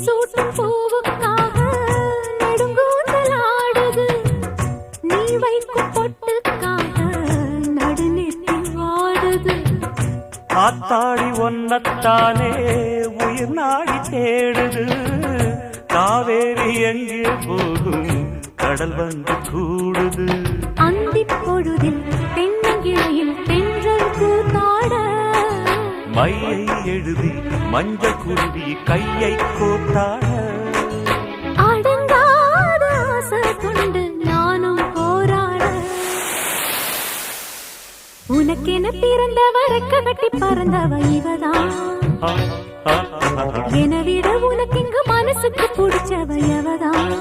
சூட்டும் பூவுக்காக நெடுங்கூந்தலாடுது. நீ வைக்கும் பொட்டுக்காக நடுநெத்தில் வாடுது. ஆத்தாடி ஒன்னத்தானே உயிர் நாடி தேடுது. காவேரி எங்கே போகும் கடல் வந்து கூடுது. அந்திப் பொழுதில் தென்னங்கிளையில் தென்றல் கூத்தாட மையை எழுதி மஞ்சள் குருவி கையை கோத்தாட அடங்காத ஆசை கொண்டு நானும் போராட. உனக்கென பிறந்தவ ரெக்க கட்டி பறந்தவ இவதான். என விட உனக்கு இங்கு மனசுக்கு பிடிச்சவ எவதான்.